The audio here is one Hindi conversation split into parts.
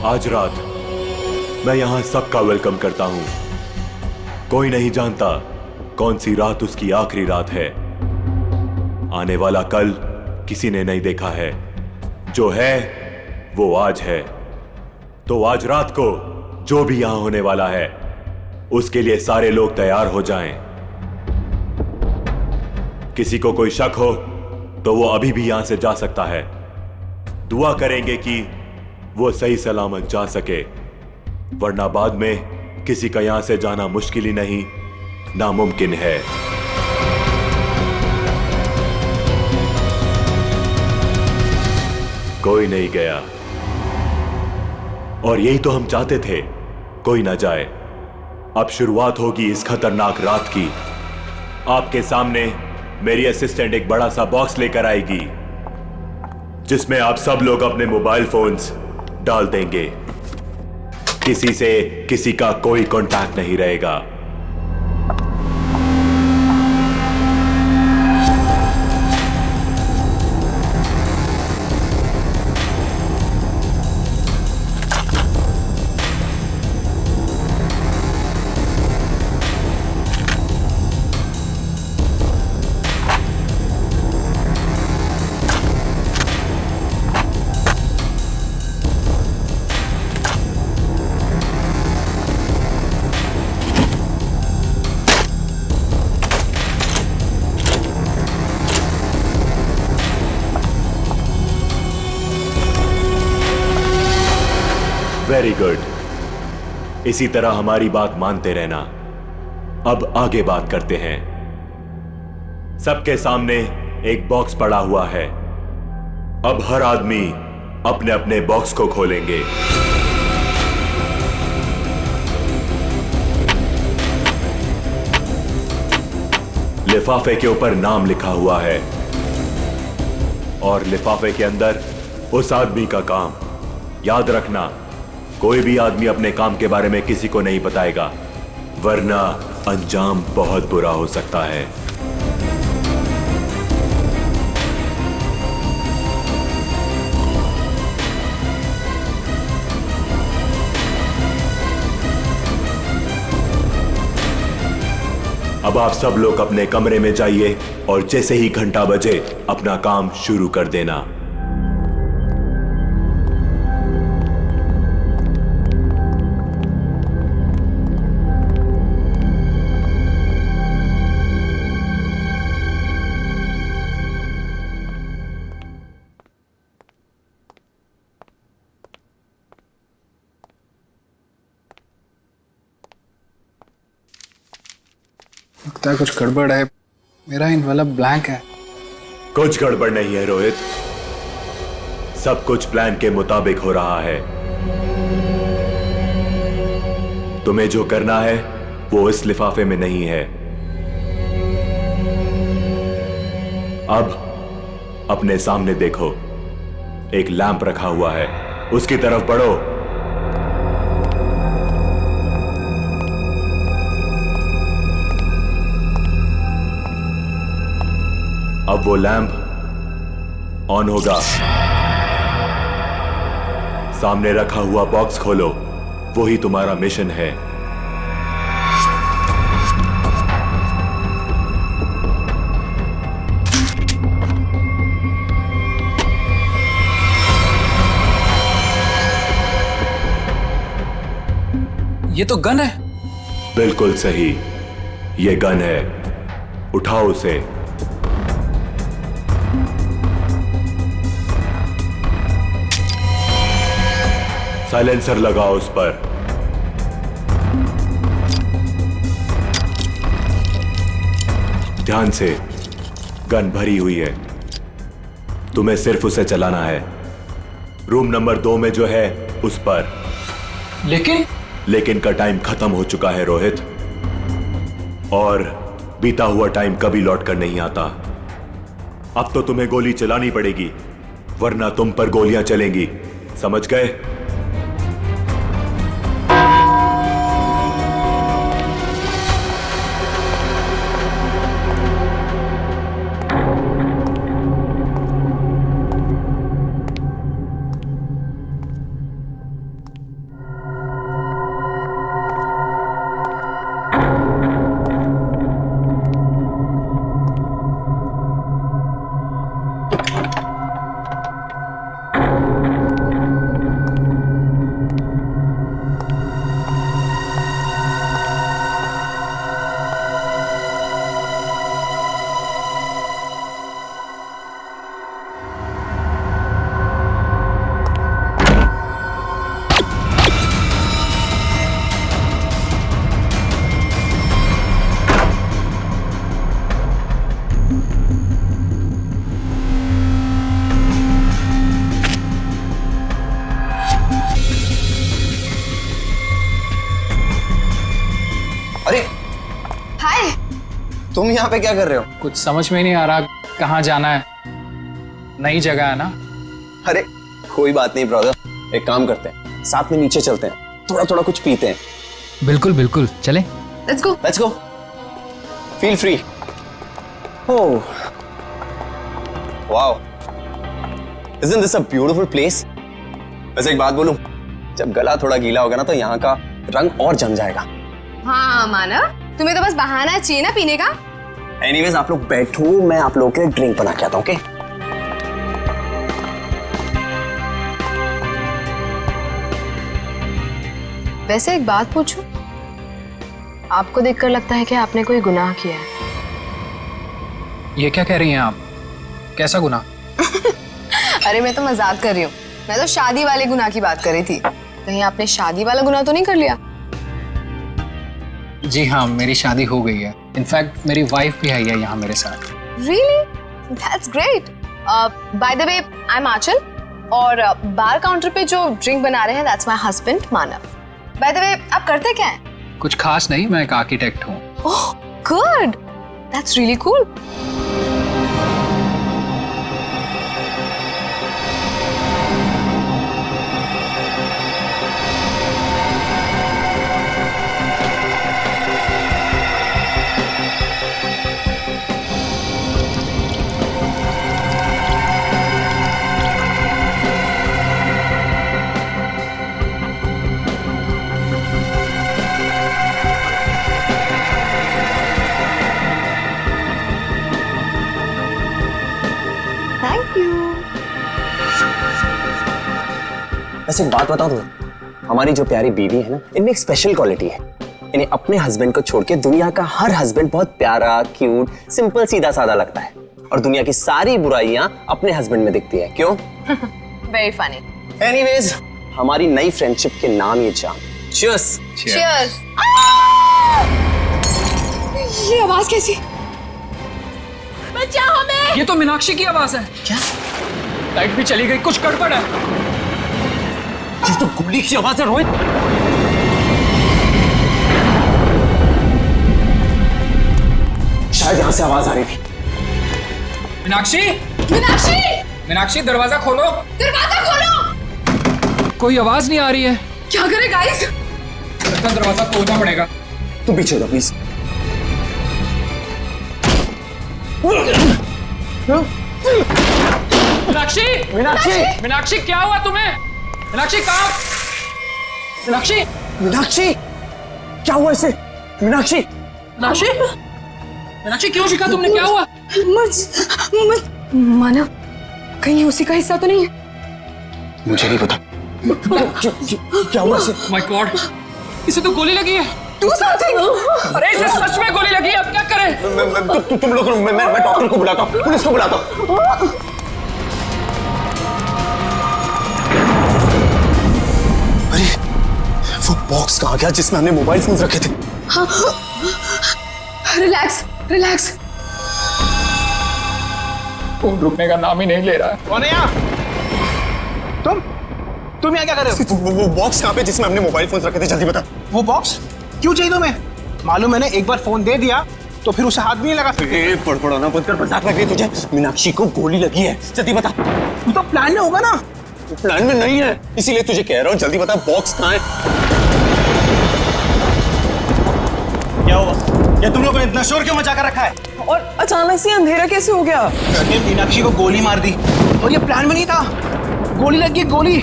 आज रात मैं यहां सबका वेलकम करता हूं। कोई नहीं जानता कौन सी रात उसकी आखिरी रात है। आने वाला कल किसी ने नहीं देखा है। जो है वो आज है। तो आज रात को जो भी यहां होने वाला है उसके लिए सारे लोग तैयार हो जाएं। किसी को कोई शक हो तो वो अभी भी यहां से जा सकता है। दुआ करेंगे कि वो सही सलामत जा सके, वरना बाद में किसी का यहां से जाना मुश्किल ही नहीं, नामुमकिन है। कोई नहीं गया और यही तो हम चाहते थे, कोई ना जाए। अब शुरुआत होगी इस खतरनाक रात की। आपके सामने मेरी असिस्टेंट एक बड़ा सा बॉक्स लेकर आएगी जिसमें आप सब लोग अपने मोबाइल फोन्स डाल देंगे। किसी से किसी का कोई कांटेक्ट नहीं रहेगा। Very good. इसी तरह हमारी बात मानते रहना। अब आगे बात करते हैं। सबके सामने एक बॉक्स पड़ा हुआ है। अब हर आदमी अपने अपने बॉक्स को खोलेंगे। लिफाफे के ऊपर नाम लिखा हुआ है और लिफाफे के अंदर उस आदमी का काम। याद रखना, कोई भी आदमी अपने काम के बारे में किसी को नहीं बताएगा, वरना अंजाम बहुत बुरा हो सकता है। अब आप सब लोग अपने कमरे में जाइए और जैसे ही घंटा बजे अपना काम शुरू कर देना। लगता है कुछ गड़बड़ है। मेरा इनवलप ब्लैंक है। कुछ गड़बड़ नहीं है रोहित, सब कुछ प्लान के मुताबिक हो रहा है। तुम्हें जो करना है वो इस लिफाफे में नहीं है। अब अपने सामने देखो, एक लैंप रखा हुआ है, उसकी तरफ बढ़ो। अब वो लैंप ऑन होगा। सामने रखा हुआ बॉक्स खोलो, वही तुम्हारा मिशन है। ये तो गन है। बिल्कुल सही, ये गन है। उठाओ उसे। साइलेंसर लगाओ उस पर। ध्यान से, गन भरी हुई है, तुम्हें सिर्फ उसे चलाना है। रूम नंबर 2 में जो है उस पर। लेकिन का टाइम खत्म हो चुका है रोहित, और बीता हुआ टाइम कभी लौट कर नहीं आता। अब तो तुम्हें गोली चलानी पड़ेगी, वरना तुम पर गोलियां चलेंगी, समझ गए? तुम यहाँ पे क्या कर रहे हो? कुछ समझ में नहीं आ रहा कहाँ जाना है। नई जगह है ना। अरे कोई बात नहीं ब्रदर, एक काम करते हैं, साथ में नीचे चलते हैं, थोड़ा थोड़ा कुछ पीते हैं। बिल्कुल बिल्कुल, चले। Let's go, feel free. Oh wow, isn't this a beautiful place? वैसे एक बात बोलूं, जब गला थोड़ा गीला होगा ना तो यहाँ का रंग और जम जाएगा। हाँ मानव, तुम्हें तो बस बहाना चाहिए ना पीने का। एनीवेज आप लोग बैठो, मैं आप लोगों के लिए ड्रिंक बना के आता हूँ। ओके वैसे एक बात पूछूं, आपको देखकर लगता है कि आपने कोई गुनाह किया है। ये क्या कह रही हैं आप? कैसा गुनाह? अरे मैं तो मजाक कर रही हूँ, मैं तो शादी वाले गुनाह की बात कर रही थी। कहीं आपने शादी वाला गुनाह तो नहीं कर लिया? जी हाँ, मेरी शादी हो गई है। इनफैक्ट मेरी वाइफ भी आई है यहाँ मेरे साथ। Really? That's great. By the way, I'm आंचल और बार काउंटर पे जो ड्रिंक बना रहे हैं that's my husband Manav. By the way, आप करते क्या हैं? कुछ खास नहीं, मैं एक आर्किटेक्ट हूँ। Oh, good. That's really cool. Thank you. वैसे एक बात बताओ तुम्हें, हमारी जो प्यारी बीवी है ना, इनमें एक स्पेशल क्वालिटी है। इन्हें अपने हस्बैंड को छोड़ के दुनिया का हर हस्बैंड बहुत प्यारा, क्यूट, सिंपल, सीधा साधा लगता है और दुनिया की सारी बुराइयां अपने हस्बैंड में दिखती है। क्यों? Very funny. एनीवेज, हमारी नई फ्रेंडशिप के नाम ये जाम। Cheers. Cheers. ये आवाज कैसी? बचाओ हमें! ये तो मीनाक्षी की आवाज है। क्या? लाइट भी चली गई, कुछ गड़बड़ है। ये तो गोली की आवाज है रोहित। शायद यहां से आवाज आ रही थी। मीनाक्षी! मीनाक्षी! मीनाक्षी, दरवाजा खोलो। दरवाजा खोलो! कोई आवाज नहीं आ रही है। क्या करें गाइस? लगता है दरवाजा खोलना पड़ेगा। तू पीछे हो जा प्लीज। मीनाक्षी! मीनाक्षी! मीनाक्षी, क्या हुआ तुम्हें? मीनाक्षी कहाँ? मीनाक्षी! मीनाक्षी! क्या हुआ इसे? मीनाक्षी! मीनाक्षी! मीनाक्षी, क्यों शिका तुमने? क्या हुआ? मानव, कहीं उसी का हिस्सा तो नहीं है? मुझे नहीं पता। क्या हुआ इसे? माय गॉड, इसे तो गोली लगी है। Do something! अरे इसे सच में गोली लगी है, अब क्या करें? तुम लोग, मैं डॉक्टर को बुलाता हूँ, पुलिस को बुलाता हूँ। अरे वो बॉक्स कहाँ गया जिसमें हमने मोबाइल फोन रखे थे? Relax, relax. फोन रुकने का नाम ही नहीं ले रहा है। कौन है यहाँ? तुम यहाँ क्या कर रहे हो? वो बॉक्स कहाँ पे जिसमें हमने मोबाइल फोन रखे थे? जल्दी बता। वो बॉक्स क्यों चाहिए तुम्हें? मालूम मैंने एक बार फोन दे दिया तो फिर उसे हाथ भी नहीं लगा सकते। पड़पड़ाना बंद कर, मजाक लग रही है तुझे? मीनाक्षी को गोली लगी है, जल्दी बता। तू तो प्लान में होगा ना? प्लान में नहीं है, इसीलिए तुझे कह रहा हूँ, जल्दी बता बॉक्स कहाँ है? क्या हुआ? ये तुम लोगों ने इतना शोर क्यों मचा कर रखा है? और अचानक से अंधेरा कैसे हो गया? मैंने मीनाक्षी को गोली मार दी और ये प्लान में नहीं था। गोली लगी, गोली।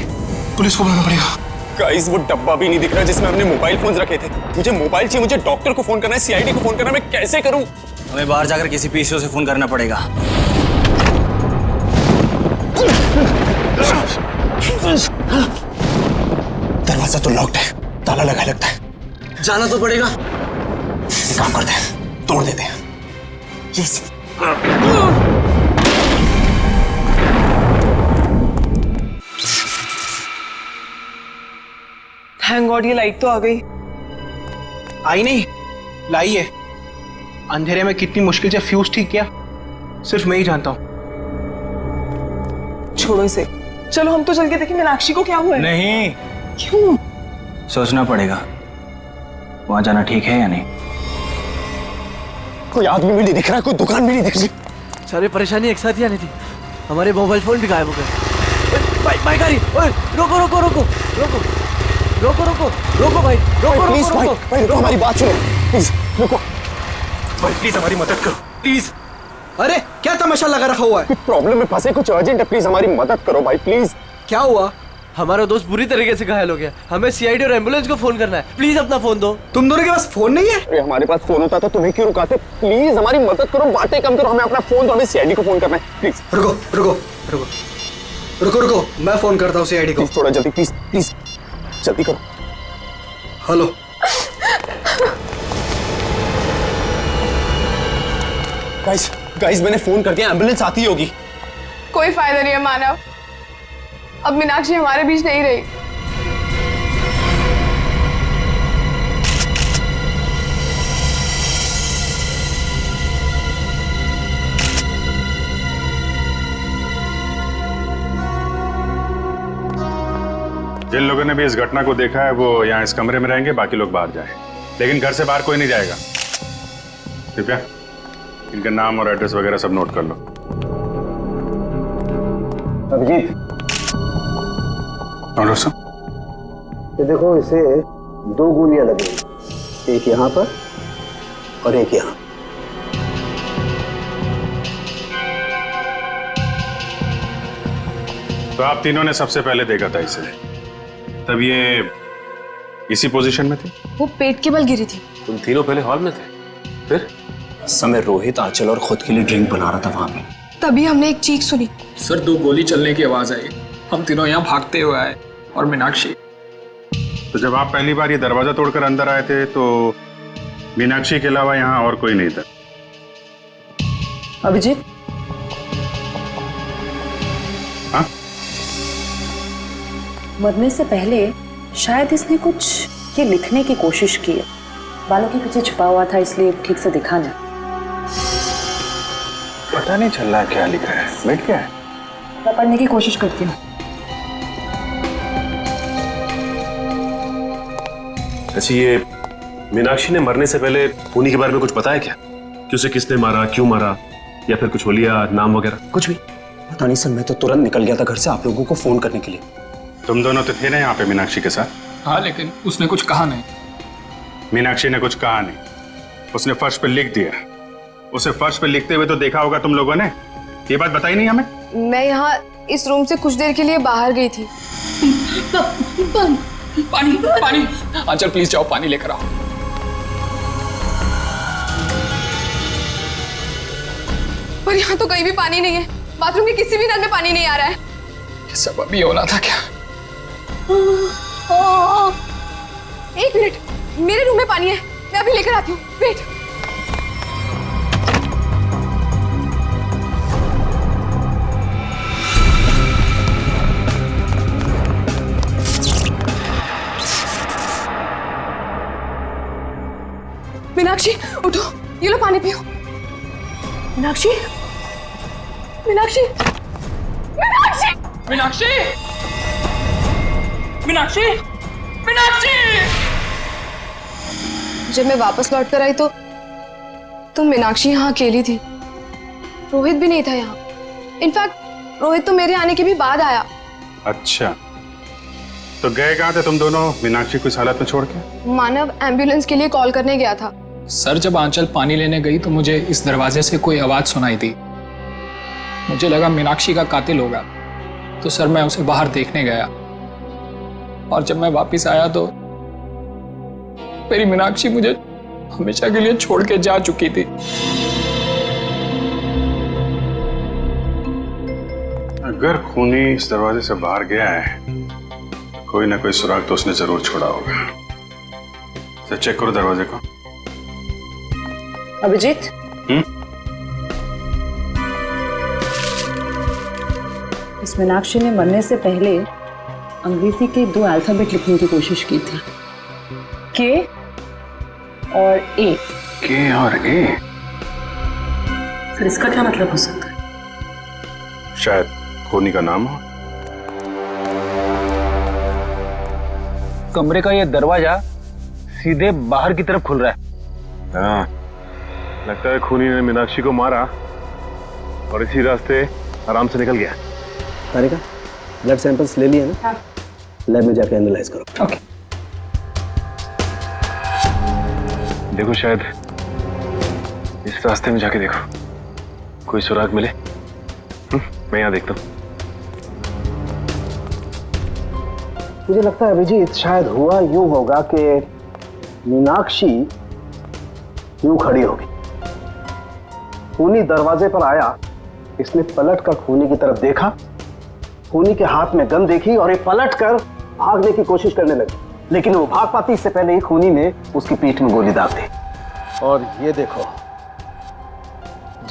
पुलिस को बुलाना पड़ेगा। गाइस, वो डब्बा भी नहीं दिख रहा जिसमें हमने मोबाइल फोन रखे थे। मुझे मोबाइल चाहिए, मुझे डॉक्टर को फोन करना है, सीआईडी को फोन करना है, मैं कैसे करूं? हमें बाहर जाकर किसी पीसीओ से फोन करना पड़ेगा। दरवाजा तो लॉक्ड है, ताला लगा लगता है। जाना तो पड़ेगा। एक काम करते हैं, तोड़ देते हैं। यस। थैंक गॉड ये लाइट तो आ गई। आई नहीं, लाई है। अंधेरे में कितनी मुश्किल से फ्यूज ठीक किया, सिर्फ मैं ही जानता हूँ। छोड़ो इसे, चलो हम तो चल के देखें मीनाक्षी को क्या हुआ है। नहीं, क्यों? सोचना पड़ेगा वहां जाना ठीक है या नहीं। कोई आदमी भी नहीं दिख रहा, कोई दुकान भी नहीं दिख रही। सारी परेशानी एक साथ ही आनी थी, हमारे मोबाइल फोन भी गायब हो गए। बाइक आ रही, ओए रोको रोको रोको रोको रोको रोको रोको भाई, रोको प्लीज रोको भाई, रोको भाई रुको, हमारी बात सुनो प्लीज, रुको। भाई प्लीज हमारी मदद करो प्लीज। अरे क्या तमाशा लगा रखा हुआ है? कुछ प्रॉब्लम में फंसे, कुछ अर्जेंट है, प्लीज हमारी मदद करो भाई प्लीज। क्या हुआ? हमारा दोस्त बुरी तरीके से घायल हो गया, हमें सीआईडी और एम्बुलेंस को फोन करना है, प्लीज अपना फोन दो। तुम दोनों के पास फोन नहीं है? अरे हमारे पास फोन होता तो तुम्हें क्यों रुकाते? प्लीज हमारी मदद करो, बातें कम करो, हमें अपना फोन दो, हमें सीआईडी को फोन करना है प्लीज। रुको रुको रुको रुको रुको, मैं फोन करता हूँ सीआईडी को। प्लीज थोड़ा जल्दी, प्लीज प्लीज जल्दी करो। हेलो। गाइस गाइस मैंने फोन कर दिया, एम्बुलेंस आती होगी। कोई फायदा नहीं है मानव, अब मीनाक्षी हमारे बीच नहीं रही। जिन लोगों ने भी इस घटना को देखा है वो यहाँ इस कमरे में रहेंगे, बाकी लोग बाहर जाएं। लेकिन घर से बाहर कोई नहीं जाएगा। कृपया इनका नाम और एड्रेस वगैरह सब नोट कर लो। अभिजीत, और दोस्तों ये देखो, इसे 2 गोलियां लगी, एक यहाँ पर और एक यहाँ। तो आप तीनों ने सबसे पहले देखा था इसे, तब ये इसी पोजीशन में थी? वो पेट के बल गिरी थी। तुम तीनों पहले हॉल में थे, फिर? समय रोहित, आंचल और खुद के लिए ड्रिंक बना रहा था वहां पे। तभी हमने एक चीख सुनी। सर 2 गोली चलने की आवाज आई, हम तीनों यहाँ भागते हुए आए और मीनाक्षी। तो जब आप पहली बार ये दरवाजा तोड़कर अंदर आए थे तो मीनाक्षी के अलावा यहाँ और कोई नहीं था? अभिजीत, हाँ? मरने से पहले शायद इसने कुछ ये लिखने की कोशिश की है, बालों के पीछे छुपा हुआ था इसलिए ठीक से दिखा नहीं। पता नहीं चल रहा क्या लिखा है, वेट क्या है? मैं पढ़ने की कोशिश करती हूँ। अच्छा, ये मीनाक्षी ने मरने से पहले खूनी के बारे में कुछ बताया क्या? कि उसे किसने मारा, क्यों मारा, या फिर कुछ होलिया नाम वगैरह? कुछ भी पता नहीं सर, मैं तो तुरंत निकल गया था घर से आप लोगों को फोन करने के लिए। तुम दोनों तो थे ना यहाँ पे मीनाक्षी के साथ? हाँ, लेकिन उसने कुछ कहा नहीं। मीनाक्षी ने कुछ कहा नहीं, उसने फर्श पे लिख दिया। उसे फर्श पे लिखते हुए तो देखा होगा तुम लोगों ने, ये बात बताई नहीं हमें? मैं यहाँ इस रूम से कुछ देर के लिए बाहर गई थी। पानी पानी, आंचल प्लीज जाओ पानी लेकर आओ। पर यहाँ तो कहीं भी पानी नहीं है, बाथरूम के किसी भी नल में पानी नहीं आ रहा है। ये सब अभी होना था क्या? एक मिनट, मेरे रूम में पानी है, मैं अभी लेकर आती हूँ, वेट। मीनाक्षी उठो, ये लो पानी पियो। मीनाक्षी, मीनाक्षी, मीनाक्षी, मीनाक्षी, मीनाक्षी, मीनाक्षी। जब मैं वापस लौट कर आई तो मीनाक्षी यहाँ अकेली थी, रोहित भी नहीं था यहाँ। इनफैक्ट रोहित तो मेरे आने के भी बाद आया। अच्छा, तो गए कहाँ थे तुम दोनों मीनाक्षी को इस हालत में छोड़ के? मानव एम्बुलेंस के लिए कॉल करने गया था। सर जब आंचल पानी लेने गई तो मुझे इस दरवाजे से कोई आवाज सुनाई दी, मुझे लगा मीनाक्षी का कातिल होगा, तो सर मैं उसे बाहर देखने गया। और जब मैं वापस आया तो मेरी मीनाक्षी मुझे हमेशा के लिए छोड़ के जा चुकी थी। अगर खूनी इस दरवाजे से बाहर गया है, कोई ना कोई सुराग तो उसने जरूर छोड़ा होगा। तो चेक करो दरवाजे को। अभिजीत, इस मीनाक्षी ने मरने से पहले अंग्रेजी के 2 अल्फाबेट लिखने की कोशिश की थी, के और ए। के और ए? सर इसका क्या मतलब हो सकता है? शायद खूनी का नाम हो। कमरे का ये दरवाजा सीधे बाहर की तरफ खुल रहा है। हाँ, लगता है खूनी ने मीनाक्षी को मारा और इसी रास्ते आराम से निकल गया। तारिका, ब्लड सैंपल्स ले लिए ना? लैब में जाके एनालाइज करो। ओके। देखो शायद इस रास्ते में जाके देखो, कोई सुराग मिले। मैं यहाँ देखता हूँ। मुझे लगता है अभिजीत, शायद हुआ यूं होगा कि मीनाक्षी यूं खड़ी होगी, खूनी दरवाजे पर आया, इसने पलट कर खूनी की तरफ देखा, खूनी के हाथ में गन देखी और ये पलट कर भागने की कोशिश करने लगी, लेकिन वो भाग पाती इससे पहले ही खूनी ने उसकी पीठ में गोली दाग दी। और ये देखो,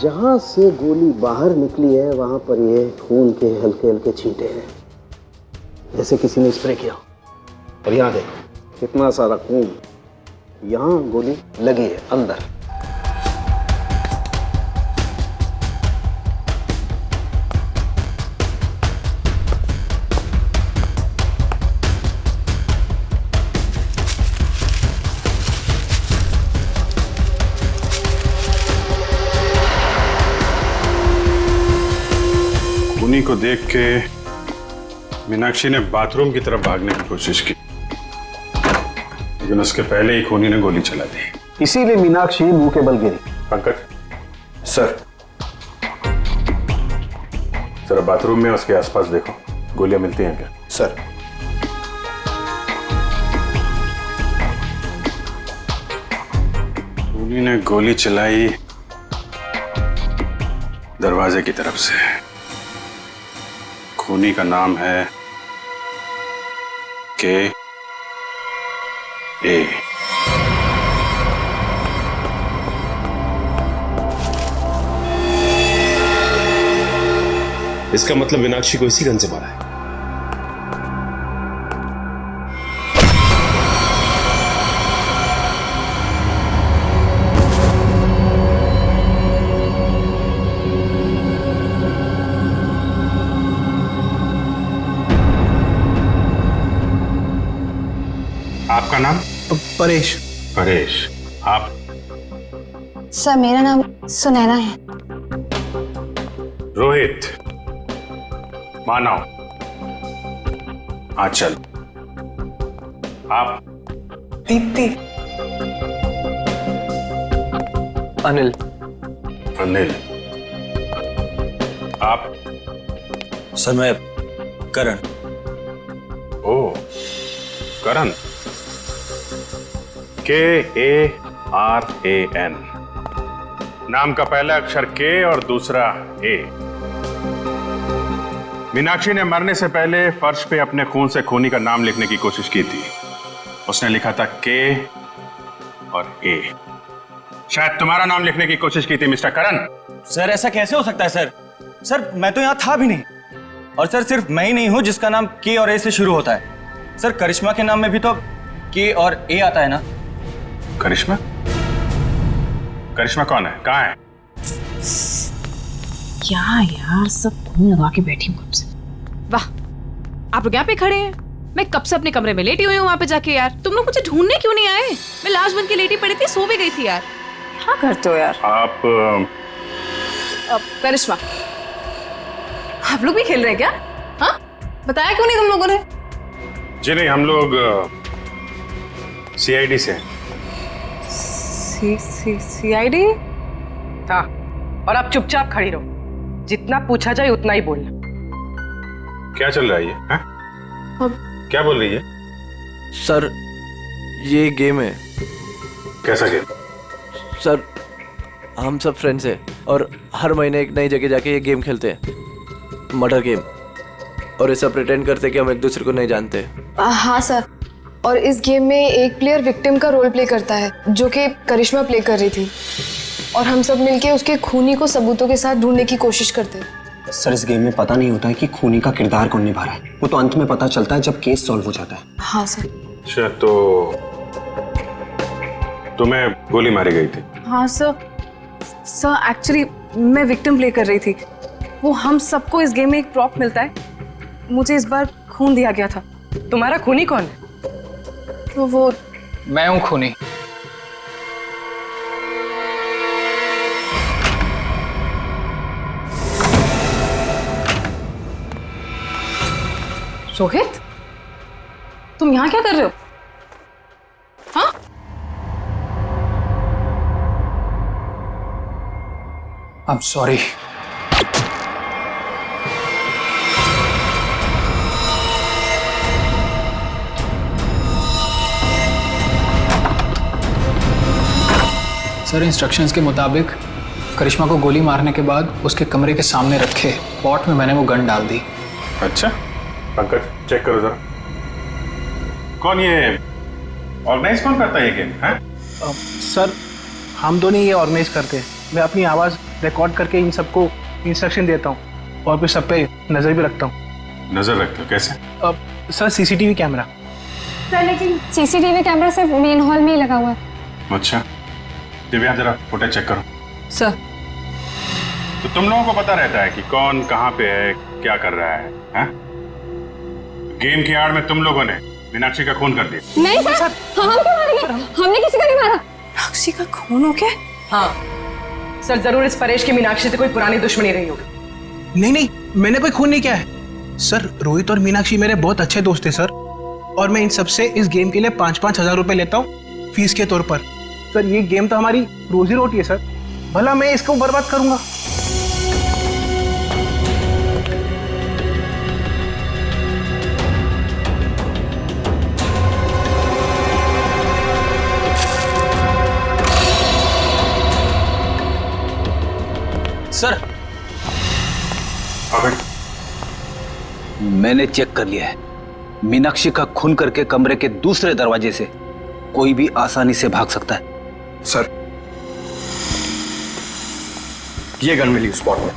जहां से गोली बाहर निकली है वहां पर ये खून के हल्के हल्के छींटे हैं, जैसे किसी ने स्प्रे किया। और यहाँ देखो कितना सारा खून, यहाँ गोली लगी है अंदर। खूनी को देख के मीनाक्षी ने बाथरूम की तरफ भागने की कोशिश की, लेकिन उसके पहले ही खूनी ने गोली चला दी। इसीलिए मीनाक्षी मुंह के बल गिरी। पंकज सर, जरा बाथरूम में उसके आसपास देखो, गोलियां मिलती हैं क्या? सर। खूनी ने गोली चलाई दरवाजे की तरफ से। खूनी का नाम है के ए। इसका मतलब मीनाक्षी को इसी गन से मारा है। आपका नाम? परेश। परेश। आप? सर मेरा नाम सुनैना है। रोहित। मानव। आंचल। आप? दीप्ति। अनिल। अनिल। आप? सर मैं करण। ओ, करण। KARAN। नाम का पहला अक्षर के और दूसरा ए। मीनाक्षी ने मरने से पहले फर्श पे अपने खून से खूनी का नाम लिखने की कोशिश की थी। उसने लिखा था के और ए। शायद तुम्हारा नाम लिखने की कोशिश की थी मिस्टर करण। सर ऐसा कैसे हो सकता है सर? सर मैं तो यहाँ था भी नहीं। और सर सिर्फ मैं ही नहीं हूँ जिसका नाम के और ए से शुरू होता है। सर करिश्मा के नाम में भी तो के और ए आता है ना? करिश्मा? करिश्मा कौन है? कहाँ है? क्या यार, सब खून लगा के बैठी हूँ कब से। वाह, आप लोग यहाँ पे खड़े हैं। मैं कब से अपने कमरे में लेटी हुई हूँ वहाँ पे जाके। यार तुम लोग मुझे ढूंढने क्यों नहीं आए? मैं लाश बन के लेटी पड़ी थी, सो भी गई थी यार। क्या करते हो यार आप? करिश्मा, आप लोग भी खेल रहे हैं क्या? हाँ, बताया क्यों नहीं तुम लोगों ने? जी नहीं, हम लोग CID से। CID? हाँ, और आप चुपचाप खड़ी रहो, जितना पूछा जाए उतना ही बोलना। क्या चल रहा है ये? हाँ? क्या बोल रही है? सर ये गेम है। कैसा गेम? सर हम सब फ्रेंड्स हैं और हर महीने एक नई जगह जाके ये गेम खेलते हैं, मर्डर गेम। और ऐसा प्रिटेंड करते कि हम एक दूसरे को नहीं जानते। हाँ सर, और इस गेम में एक प्लेयर विक्टिम का रोल प्ले करता है, जो कि करिश्मा प्ले कर रही थी, और हम सब मिलके उसके खूनी को सबूतों के साथ ढूंढने की कोशिश करते हैं। सर इस गेम में पता नहीं होता है कि खूनी का किरदार कौन निभा रहा है, वो तो अंत में पता चलता है जब केस सॉल्व हो जाता है। हाँ सर। अच्छा, तो तुम्हें गोली मारी गई थी? हाँ सर एक्चुअली मैं विक्टिम प्ले कर रही थी। वो हम सबको इस गेम में एक प्रॉप मिलता है, मुझे इस बार खून दिया गया था। तुम्हारा खूनी कौन है? तो वो मैं हूँ खूनी। रोहित, तुम यहाँ क्या कर रहे हो? हाँ? I'm sorry. सर, इंस्ट्रक्शंस के मुताबिक करिश्मा को गोली मारने के बाद उसके कमरे के सामने रखे पॉट में मैंने वो गन डाल दी। अच्छा पंकज, चेक करो जरा। कौन ये ऑर्गेनाइज कौन करता है ये गेम? है सर, हम दोनों ये ऑर्गेनाइज करते हैं। मैं अपनी आवाज़ रिकॉर्ड करके इन सबको इंस्ट्रक्शन देता हूँ और फिर सब पे नज़र भी रखता हूँ। नजर रखते हो? कैसे? Sir, CCTV camera. सर, लेकिन सीसीटीवी कैमरा सिर्फ मेन हॉल में ही लगा हुआ है। अच्छा, दिव्या जरा फुटेज चेक करो। सर, तो तुम लोगों को पता रहता है कि कौन कहाँ पे है, क्या कर रहा है? हैं? गेम की आड़ में तुम लोगों ने मीनाक्षी का खून कर दिया। नहीं सर, हम क्यों मारेंगे? हमने किसी को नहीं मारा। मीनाक्षी का खून हो गया? हाँ सर, जरूर इस परेश की मीनाक्षी से कोई पुरानी दुश्मनी रही होगी। नहीं, मैंने कोई खून नहीं किया है सर। रोहित और मीनाक्षी मेरे बहुत अच्छे दोस्त हैं सर, और मैं इन सबसे इस गेम के लिए 5-5 हजार रुपए लेता हूँ फीस के तौर पर। सर, ये गेम तो हमारी रोजी रोटी है सर, भला मैं इसको बर्बाद करूंगा? सर, मैंने चेक कर लिया है। मीनाक्षी का खून करके कमरे के दूसरे दरवाजे से कोई भी आसानी से भाग सकता है। सर, ये गन मिली उस स्पॉट में।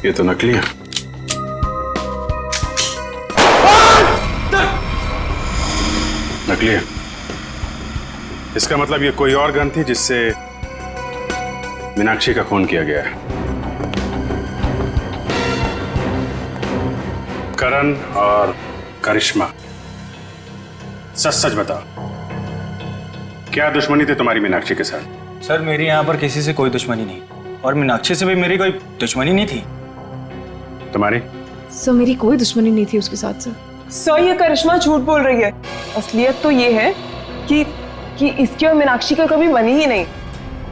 ये तो नकली है। नकली है, इसका मतलब ये कोई और गन थी जिससे मीनाक्षी का खून किया गया है। करण और करिश्मा, सच सच बताओ, क्या दुश्मनी थी तुम्हारी मीनाक्षी के साथ? सर, मेरी यहाँ पर किसी से कोई दुश्मनी नहीं, और मीनाक्षी से भी मेरी कोई दुश्मनी नहीं थी। तुम्हारी? सर, मेरी कोई दुश्मनी नहीं थी उसके साथ। सर, ये करिश्मा झूठ बोल रही है। असलियत तो ये है कि इसकी और मीनाक्षी का कभी बनी ही नहीं।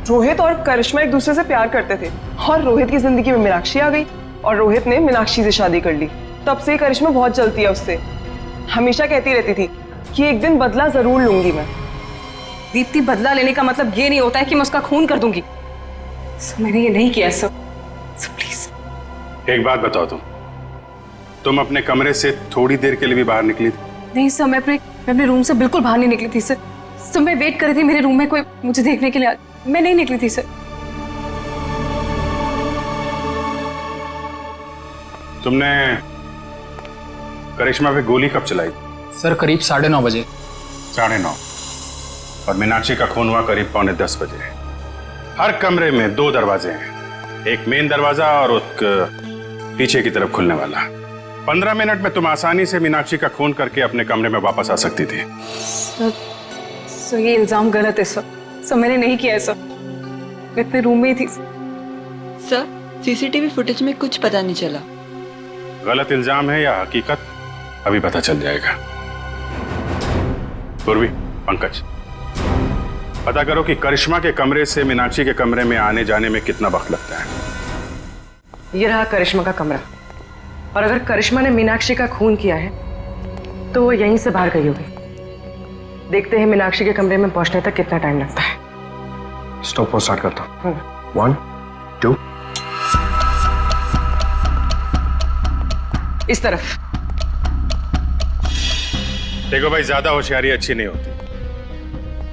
रोहित और करिश्मा एक दूसरे से प्यार करते थे, और रोहित की जिंदगी में मीनाक्षी आ गई, और रोहित ने मीनाक्षी से शादी कर ली। तब से करिश्मा बहुत जलती है उससे। हमेशा कहती रहती थी कि एक दिन बदला जरूर लूंगी मैं। दीप्ति, बदला लेने का मतलब ये नहीं होता है कि मैं उसका खून कर दूंगी। सर, मैंने ये नहीं किया सर। प्लीज एक बात बताओ, तुम अपने कमरे से थोड़ी देर के लिए भी बाहर निकली थी? नहीं सर, मैं अपने रूम से बिल्कुल बाहर नहीं निकली थी सर। सर, मैं वेट कर रही थी मेरे रूम में कोई मुझे देखने के लिए। मैं नहीं निकली थी सर। तुमने करिश्मा पे गोली कब चलाई? सर, करीब 9:30 बजे। 9:30, और मीनाक्षी का खून हुआ करीब 9:45 बजे। हर कमरे में 2 दरवाजे हैं, एक मेन दरवाजा और एक पीछे की तरफ खुलने वाला। 15 मिनट में तुम आसानी से मीनाक्षी का खून करके अपने कमरे में वापस आ सकती थी। सर, ये इल्जाम गलत है सर। सर, मैंने नहीं किया है सर। मैं अपने रूम में ही थी। सर, सीसीटीवी फुटेज में कुछ पता नहीं चला। गलत इल्जाम है या हकीकत, अभी पता चल जाएगा। पूर्वी, पंकज, पता करो कि करिश्मा के कमरे से मीनाक्षी के कमरे में आने जाने में कितना वक्त लगता है। ये रहा करिश्मा का कमरा, और अगर करिश्मा ने मीनाक्षी का खून किया है तो वो यहीं से बाहर गई होगी। देखते हैं मीनाक्षी के कमरे में पहुंचने तक कितना टाइम लगता है। स्टॉप स्टार्ट करता हूँ। 1 2 इस तरफ। देखो भाई, ज्यादा होशियारी अच्छी नहीं होती,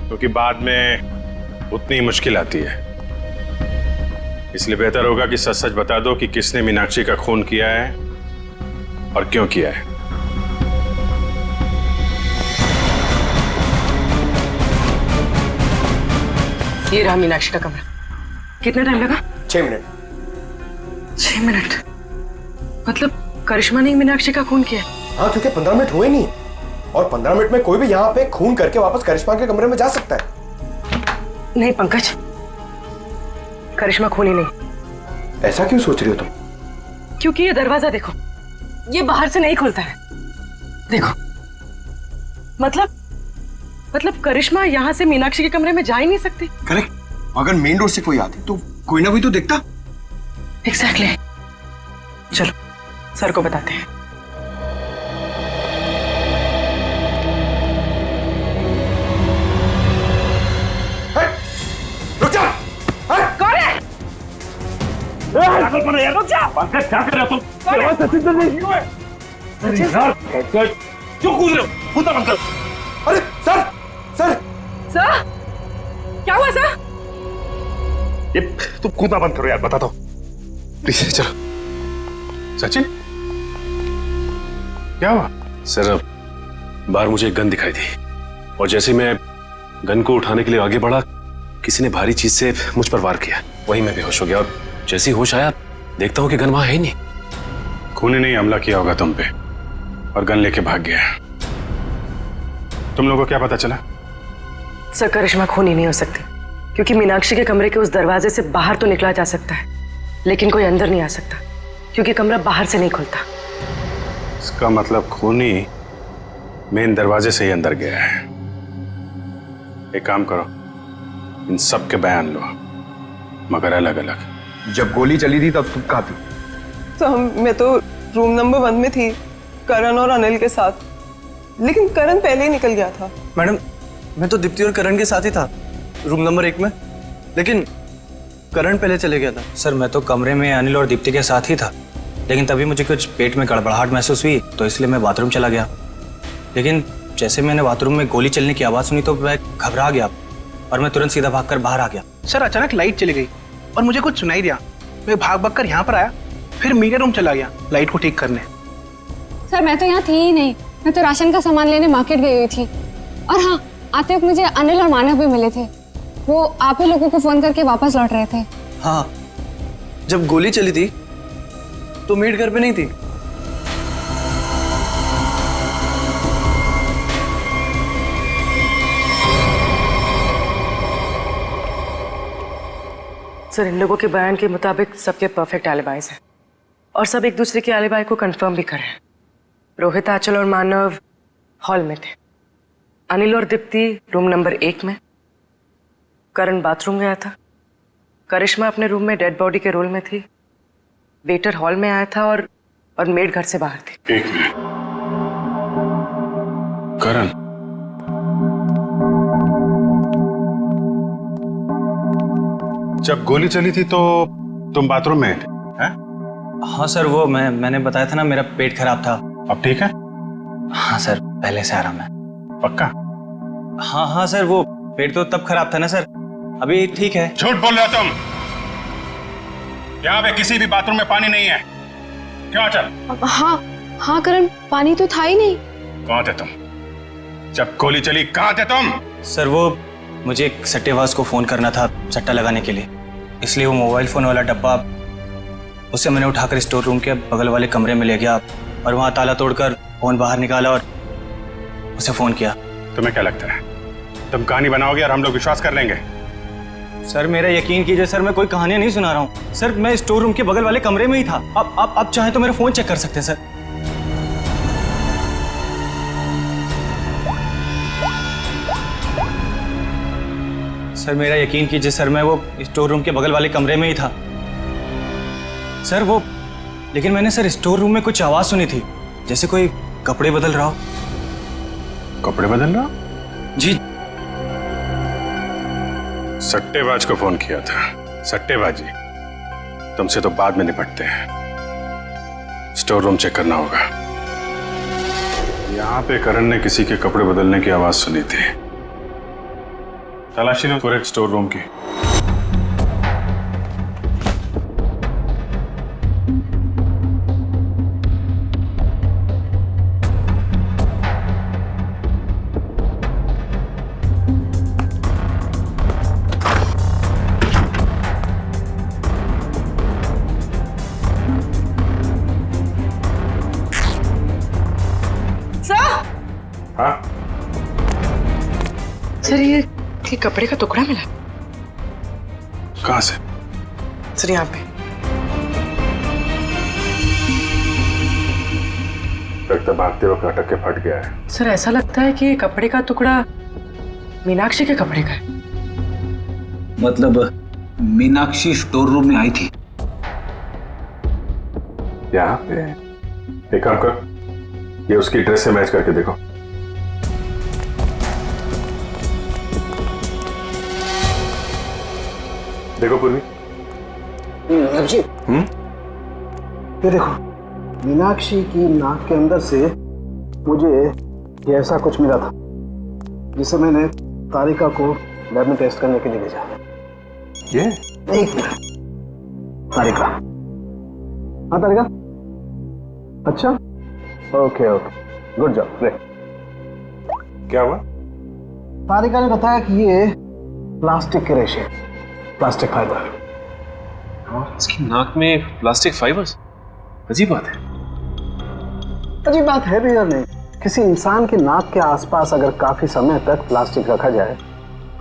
क्योंकि बाद में उतनी ही मुश्किल आती है। इसलिए बेहतर होगा कि सच सच बता दो कि किसने मीनाक्षी का खून किया है और क्यों किया है। ये रहा मीनाक्षी का कमरा। कितना टाइम लगा? 6 मिनट। 6 मिनट? मतलब करिश्मा ने मीनाक्षी का खून किया? हाँ, क्योंकि 15 मिनट हुए नहीं, और 15 मिनट में कोई भी यहाँ पे खून करके वापस करिश्मा के कमरे में जा सकता है। नहीं पंकज, करिश्मा खूनी नहीं। ऐसा क्यों सोच रही हो तुम? क्योंकि ये दरवाजा देखो, ये बाहर से नहीं खुलता है। देखो, मतलब करिश्मा यहाँ से मीनाक्षी के कमरे में जा ही नहीं सकती। करेक्ट। अगर मेन डोर से कोई आती तो कोई ना कोई तो देखता। एग्जैक्टली। चलो सर को बताते हैं। रुक जा। कौन है? रुक जा। पंकज क्या कर रहे हो तुम? सचिन सर नहीं हुए। अरे यार क्यों कूद रहे हो? कूदा बंद करो। अरे सर सर सर क्या हुआ सर? ये तुम कूदना बंद करो यार, बता दो प्लीज। चलो सचिन क्या हुआ? सर बाहर मुझे एक गन दिखाई थी और जैसे मैं गन को उठाने के लिए आगे बढ़ा, किसी ने भारी चीज से मुझ पर वार किया। वहीं मैं बेहोश हो गया और जैसे ही होश आया देखता हूं कि गन वहां है ही नहीं। खूनी ने हमला किया होगा तुम पे और गन लेके भाग गया। तुम लोगों को क्या पता चला? सर करिश्मा खूनी नहीं हो सकती, क्योंकि मीनाक्षी के कमरे के उस दरवाजे से बाहर तो निकला जा सकता है, लेकिन कोई अंदर नहीं आ सकता, क्योंकि कमरा बाहर से नहीं खुलता। इसका मतलब खूनी मेन दरवाजे से ही अंदर गया है। एक काम करो, इन सब के बयान लो, मगर अलग अलग। जब गोली चली थी तब तुम कहाँ थी? तो मैं तो रूम नंबर 1 में थी, करण और अनिल के साथ, लेकिन करण पहले ही निकल गया था। मैडम मैं तो दीप्ति और करण के साथ ही था रूम नंबर 1 में, लेकिन करण पहले चले गया था। सर मैं तो कमरे में अनिल और दीप्ति के साथ ही था, लेकिन तभी मुझे कुछ पेट में गड़बड़ाहट महसूस हुई, तो इसलिए मैं बाथरूम चला गया। लेकिन जैसे मैंने बाथरूम में गोली चलने की आवाज़ सुनी तो मैं घबरा गया और मैं तुरंत सीधा भागकर बाहर आ गया। सर अचानक लाइट चली गई और मुझे कुछ सुनाई दिया। मैं भाग कर यहाँ पर आया, फिर मीडिया रूम चला गया लाइट को ठीक करने। सर मैं तो यहाँ थी ही नहीं, मैं तो राशन का सामान लेने मार्केट गई हुई थी। और हाँ, आते वक्त मुझे अनिल और मानव भी मिले थे, वो आप ही लोगों को फोन करके वापस लौट रहे थे। हाँ, जब गोली चली थी तो मेड घर पे नहीं थी। सर इन लोगों के बयान के मुताबिक सबके परफेक्ट एलिबाइज हैं और सब एक दूसरे के एलिबाई को कंफर्म भी कर रहे हैं। रोहित, आंचल और मानव हॉल में थे, अनिल और दीप्ति रूम नंबर 1 में, करण बाथरूम गया था, करिश्मा अपने रूम में डेड बॉडी के रोल में थी, वेटर हॉल में आया था और मेड घर से बाहर थी। एक मिनट, करण जब गोली चली थी तो तुम बाथरूम में थे? हाँ सर, वो मैंने बताया था ना, मेरा पेट खराब था। अब ठीक है? हाँ सर, पहले से आराम है। पक्का? हाँ सर, वो पेट तो तब खराब था ना सर, अभी ठीक है। झूठ बोल रहे हो तुम। यहाँ पे किसी भी बाथरूम में पानी नहीं है। क्यों आंचल? हाँ करण, पानी तो था ही नहीं। कहाँ थे तुम जब गोली चली? कहाँ थे तुम? सर वो मुझे एक सट्टेबाज को फोन करना था सट्टा लगाने के लिए, इसलिए वो मोबाइल फोन वाला डब्बा उसे मैंने उठाकर स्टोर रूम के बगल वाले कमरे में ले गया और वहां ताला तोड़कर फोन बाहर निकाला और उसे फोन किया। तुम्हें क्या लगता है तुम कहानी बनाओगे और हम लोग विश्वास कर लेंगे? सर मेरा यकीन कीजिए सर, मैं कोई कहानियां नहीं सुना रहा हूँ सर, मैं स्टोर रूम के बगल वाले कमरे में ही था। आप चाहे तो मेरा फोन चेक कर सकते हैं सर। सर मेरा यकीन कीजिए सर, मैं वो स्टोर रूम के बगल वाले कमरे में ही था सर। वो लेकिन मैंने सर स्टोर रूम में कुछ आवाज सुनी थी, जैसे कोई कपड़े बदल रहा हो। कपड़े बदल रहा? जी। सट्टेबाज को फोन किया था। सट्टेबाजी तुमसे तो बाद में निपटते हैं, स्टोर रूम चेक करना होगा। यहाँ पे करण ने किसी के कपड़े बदलने की आवाज सुनी थी। तलाशी लो पूरे स्टोर रूम की। सर ये कपड़े का टुकड़ा मिला? कहाँ से? सर यहाँ पे। लगता भागते वक्त अटक के फट गया है। सर ऐसा लगता है कि ये कपड़े का टुकड़ा मीनाक्षी के कपड़े का है। मतलब मीनाक्षी स्टोर रूम में आई थी यहाँ पे? एक काम कर, ये उसकी ड्रेस से मैच करके देखो। देखो पूर्वी। अभिजीत, ये देखो, मीनाक्षी की नाक के अंदर से मुझे ये ऐसा कुछ मिला था जिसे मैंने तारिका को लैब में टेस्ट करने के लिए भेजा। ये? एक मिनट। तारिका? हाँ तारिका? अच्छा, okay okay, good job, great. क्या हुआ? तारिका ने बताया कि ये प्लास्टिक के रेशे, प्लास्टिक फाइबर। इसकी नाक में प्लास्टिक फाइबर्स? अजीब बात है। अजीब बात है भी या नहीं? किसी इंसान के नाक के आसपास अगर काफी समय तक प्लास्टिक रखा जाए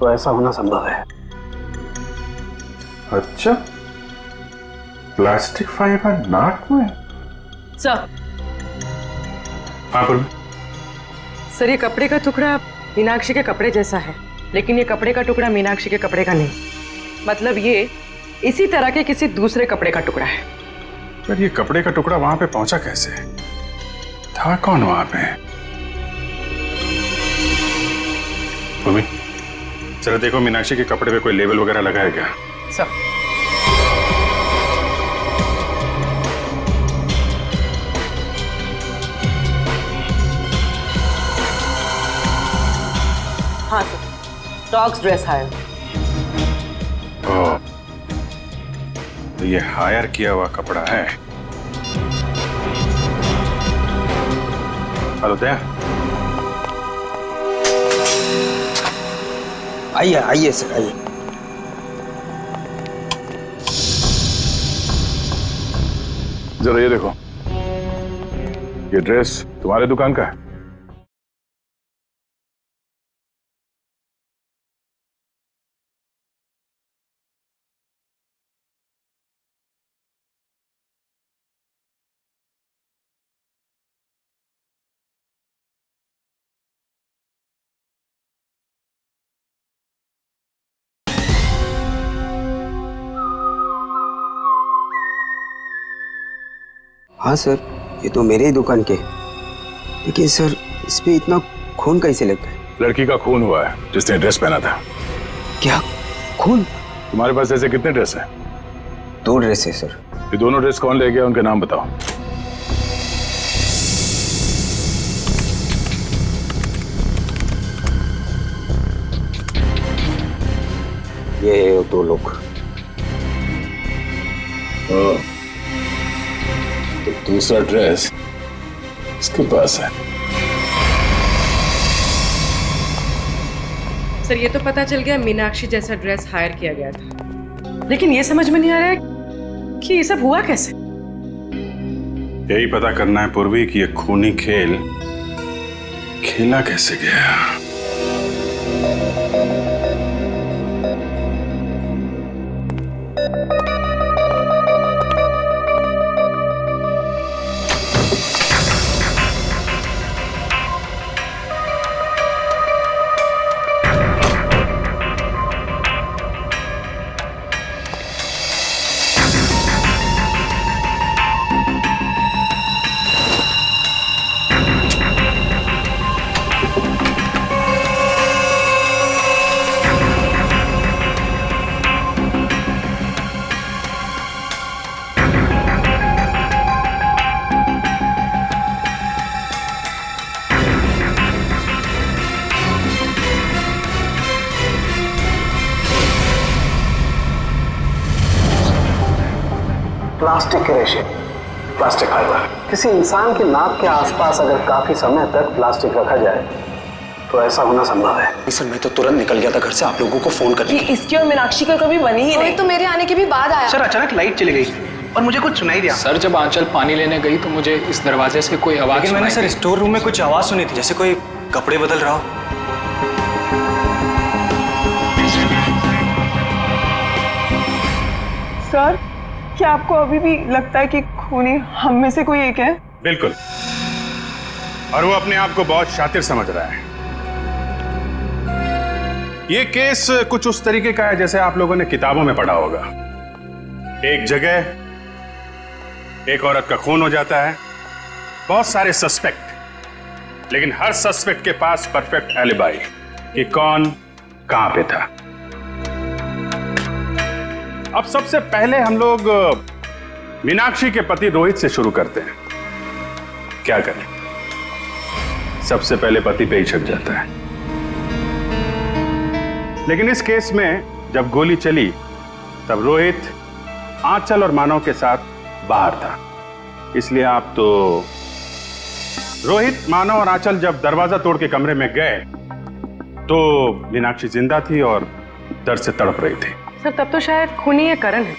तो ऐसा होना संभव है। अच्छा, प्लास्टिक फाइबर नाक में? सर। हाँ पूर्वी। सर ये कपड़े का टुकड़ा मीनाक्षी के कपड़े जैसा है, लेकिन ये कपड़े का टुकड़ा मीनाक्षी के कपड़े का नहीं। मतलब ये इसी तरह के किसी दूसरे कपड़े का टुकड़ा है। पर ये कपड़े का टुकड़ा वहां पे पहुंचा कैसे? था कौन वहां पे? पूर्वी, चलो देखो मीनाक्षी के कपड़े पे कोई लेबल वगैरह लगा है क्या? सर। हाँ सर, डॉग्स ड्रेस हायर। ओह, तो ये हायर किया हुआ कपड़ा है। हेलो दया। आइए आइए सर, आइए। जरा ये देखो, ये ड्रेस तुम्हारे दुकान का है? हाँ सर, ये तो मेरे ही दुकान के। लेकिन सर इस पे इतना खून कैसे लग गया? लड़की का खून हुआ है जिसने ड्रेस पहना था। क्या खून? तुम्हारे पास ऐसे कितने ड्रेस हैं? 2 ड्रेस है सर। ये दोनों ड्रेस कौन ले गया, उनके नाम बताओ। ये 2 लोग। तो दूसरा ड्रेस इसके पास है। सर ये तो पता चल गया मीनाक्षी जैसा ड्रेस हायर किया गया था, लेकिन ये समझ में नहीं आ रहा है कि ये सब हुआ कैसे। यही पता करना है पूर्वी कि ये खूनी खेल खेला कैसे गया। प्लास्टिक के रेशे, प्लास्टिक फाइबर। किसी इंसान के नाक के आसपास अगर काफी समय तक प्लास्टिक रखा जाए तो ऐसा होना संभव है। सर मैं तो तुरंत निकल गया था घर से आप लोगों को फोन करके। ये इसकी और मीनाक्षी का कभी बनी ही नहीं। तो मेरे आने के भी बाद आया। सर अचानक लाइट चली गई और मुझे कुछ सुनाई दिया। सर जब आंचल पानी लेने गई तो मुझे इस दरवाजे से कोई आवाज लेकिन मैंने सर स्टोर रूम में कुछ आवाज सुनी थी, जैसे कोई कपड़े बदल रहा हो। सर, क्या आपको अभी भी लगता है कि खूनी हम में से कोई एक है? बिल्कुल, और वो अपने आप को बहुत शातिर समझ रहा है। ये केस कुछ उस तरीके का है जैसे आप लोगों ने किताबों में पढ़ा होगा। एक जगह एक औरत का खून हो जाता है, बहुत सारे सस्पेक्ट, लेकिन हर सस्पेक्ट के पास परफेक्ट एलिबाई कि कौन कहां पे था। अब सबसे पहले हम लोग मीनाक्षी के पति रोहित से शुरू करते हैं। क्या करें, सबसे पहले पति पे ही छक जाता है। लेकिन इस केस में जब गोली चली तब रोहित आंचल और मानव के साथ बाहर था, इसलिए आप तो रोहित, मानव और आंचल जब दरवाजा तोड़ के कमरे में गए तो मीनाक्षी जिंदा थी और दर्द से तड़प रही थी। सर, तब तो शायद खूनी ये करण है।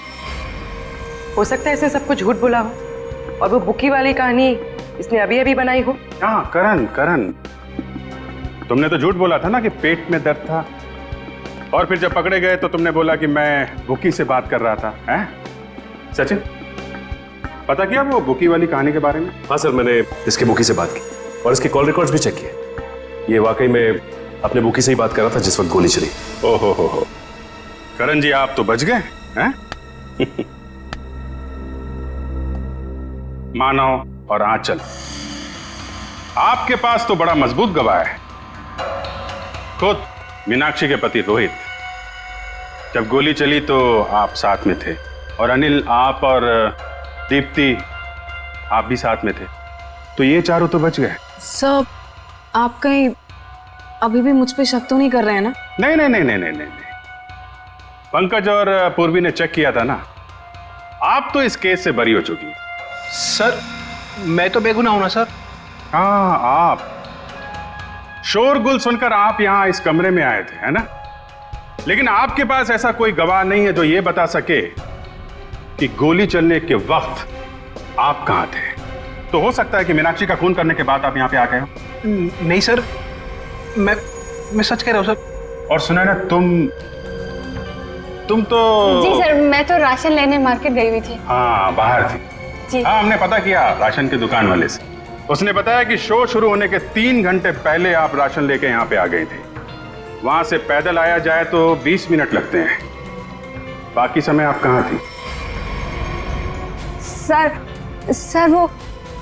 हो सकता है इसे सब कुछ झूठ बोला हो और वो बुकी वाली कहानी इसने अभी अभी बनाई हो। हाँ, करण, तुमने तो झूठ बोला था ना कि पेट में दर्द था, और फिर जब पकड़े गए तो तुमने बोला कि मैं बुकी से बात कर रहा था। हैं? सचिन, पता किया वो बुकी वाली कहानी के बारे में? हाँ सर, मैंने इसके बुकी से बात की और इसके कॉल रिकॉर्ड्स भी चेक किए। ये वाकई में अपने बुकी से ही बात कर रहा था जिस वक्त गोली चली। ओहो हो, करण जी आप तो बच गए हैं। मानव और आंचल, आपके पास तो बड़ा मजबूत गवाह है। खुद मीनाक्षी के पति रोहित, जब गोली चली तो आप साथ में थे, और अनिल, आप और दीप्ति आप भी साथ में थे, तो ये चारों तो बच गए। सर, आप कहीं अभी भी मुझ पे शक तो नहीं कर रहे हैं ना? नहीं। पंकज और पूर्वी ने चेक किया था ना, आप तो इस केस से बरी हो चुकी हैं। सर, मैं तो बेगुनाह हूं ना सर। हाँ, आप शोरगुल सुनकर आप यहां इस कमरे में आए थे, है ना? लेकिन आपके पास ऐसा कोई गवाह नहीं है जो यह बता सके कि गोली चलने के वक्त आप कहां थे। तो हो सकता है कि मीनाक्षी का खून करने के बाद आप यहां पे आ गए हो। नहीं सर, मैं सच कह रहा हूं सर। और सुना ना, तुम तो जी सर, मैं तो राशन लेने मार्केट गई हुई थी। हाँ, बाहर थी जी। हाँ, हमने पता किया राशन की दुकान वाले से। उसने बताया कि शो शुरू होने के 3 घंटे पहले आप राशन लेके यहाँ पे आ गए थे। वहां से पैदल आया जाए तो 20 मिनट लगते हैं। बाकी समय आप कहाँ थी? सर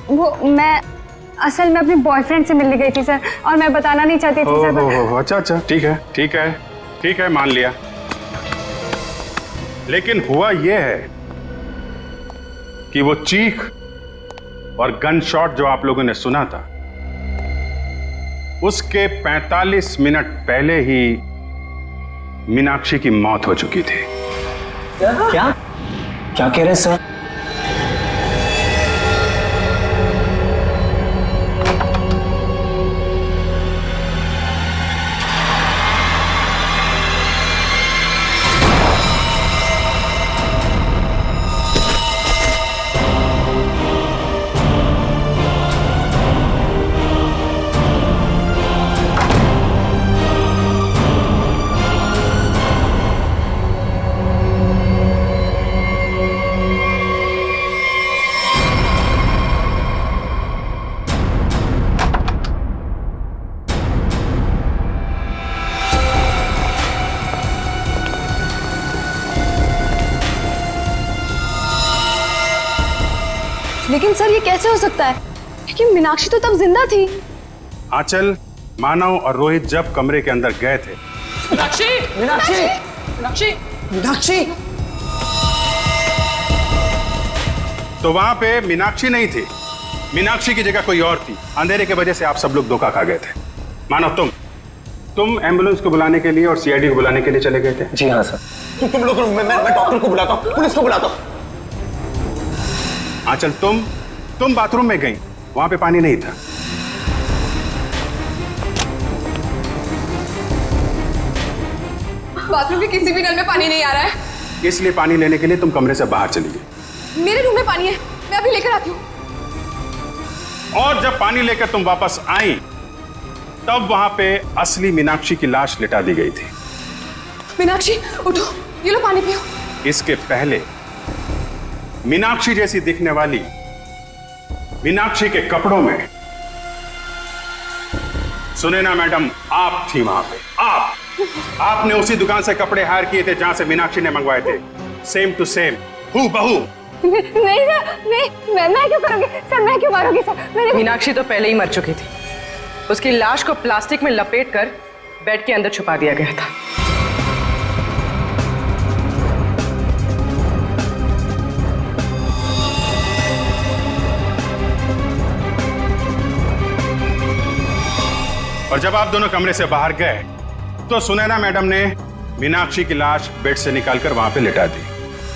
वो मैं असल में अपने बॉयफ्रेंड से मिलने गई थी सर, और मैं बताना नहीं चाहती थी सर। अच्छा, ठीक है, मान लिया। लेकिन हुआ यह है कि वो चीख और गन शॉट जो आप लोगों ने सुना था, उसके 45 मिनट पहले ही मीनाक्षी की मौत हो चुकी थी। क्या कह रहे हैं सर? लेकिन सर, ये कैसे हो सकता है? क्योंकि मीनाक्षी तो तब जिंदा थी। आंचल, मानव और रोहित जब कमरे के अंदर गए थे, मीनाक्षी तो वहां पे मीनाक्षी नहीं थी। मीनाक्षी की जगह कोई और थी। अंधेरे की वजह से आप सब लोग धोखा खा गए थे। मानव, तुम एम्बुलेंस को बुलाने के लिए और सीआईडी को बुलाने के लिए चले गए थे। जी हाँ सर। तुम लोग, मैं डॉक्टर को बुलाता हूँ, पुलिस को बुलाता हूँ। आंचल, तुम बाथरूम में गई, वहां पे पानी नहीं था। बाथरूम के किसी भी नल में पानी नहीं आ रहा है, इसलिए पानी लेने के लिए तुम कमरे से बाहर चली गई। मेरे रूम में पानी है, मैं अभी लेकर आती हूँ। और जब पानी लेकर तुम वापस आई तब वहां पे असली मीनाक्षी की लाश लिटा दी गई थी। मीनाक्षी उठो, ये लो पानी पियो। इसके पहले मीनाक्षी जैसी दिखने वाली मीनाक्षी के कपड़ों में सुनैना मैडम आप थी वहां पे। आपने उसी दुकान से कपड़े हायर किए थे जहां से मीनाक्षी ने मंगवाए थे। सेम टू सेम, हूबहू। नहीं सर, नहीं, मैं क्यों करूंगी सर, मैं क्यों मारूंगी सर? मीनाक्षी तो पहले ही मर चुकी थी। उसकी लाश को प्लास्टिक में लपेटकर बेड के अंदर छुपा दिया गया था। और जब आप दोनों कमरे से बाहर गए तो सुनैना मैडम ने मीनाक्षी की लाश बेड से निकालकर वहां पे लिटा दी।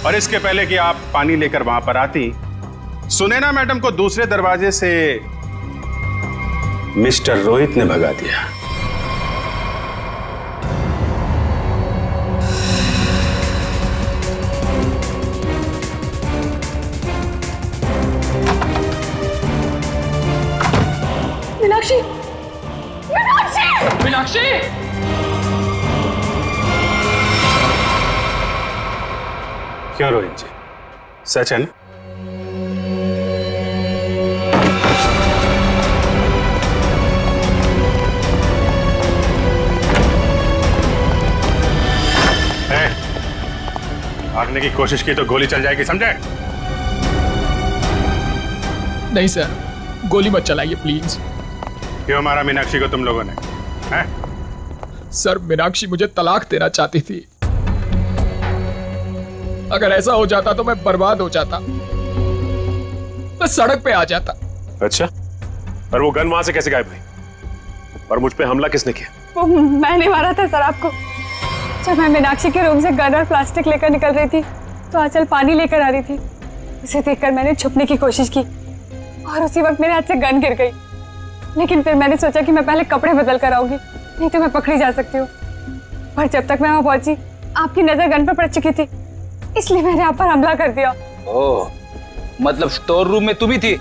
और इसके पहले कि आप पानी लेकर वहां पर आती, सुनैना मैडम को दूसरे दरवाजे से मिस्टर रोहित ने भगा दिया। मीनाक्षी, मीनाक्षी, मीनाक्षी! क्यों रोहित जी, सच है ना? भागने की कोशिश की तो गोली चल जाएगी, समझे? नहीं सर, गोली मत चलाइए प्लीज। क्यों मारा मीनाक्षी को तुम लोगों ने? हैं? सर, मीनाक्षी मुझे तलाक देना चाहती थी। अगर ऐसा हो जाता तो मैं बर्बाद हो जाता, मैं सड़क पे आ जाता। अच्छा, और वो गन वहां से कैसे गायब हुई? और मुझ पे हमला किसने किया? वो मैंने मारा था सर आपको। जब मैं मीनाक्षी के रूम से गन और प्लास्टिक लेकर निकल रही थी तो आंचल पानी लेकर आ रही थी। उसे देखकर मैंने छुपने की कोशिश की और उसी वक्त मेरे हाथ से गन गिर गई। लेकिन फिर मैंने सोचा कि मैं पहले कपड़े बदल कर आऊंगी, नहीं तो मैं पकड़ी जा सकती हूँ। पर जब तक मैं वहां पहुंची आपकी नजर गन पर पड़ चुकी थी, इसलिए मैंने आप पर हमला कर दिया। ओह, मतलब स्टोर रूम में तुम ही थी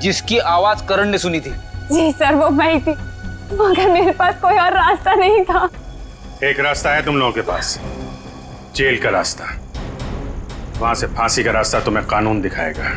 जिसकी आवाज करण ने सुनी थी? जी सर, वो मैं ही थी, मगर मेरे पास कोई और रास्ता नहीं था। एक रास्ता है तुम लोगों के पास, जेल का रास्ता। वहां से फांसी का रास्ता तुम्हें कानून दिखाएगा।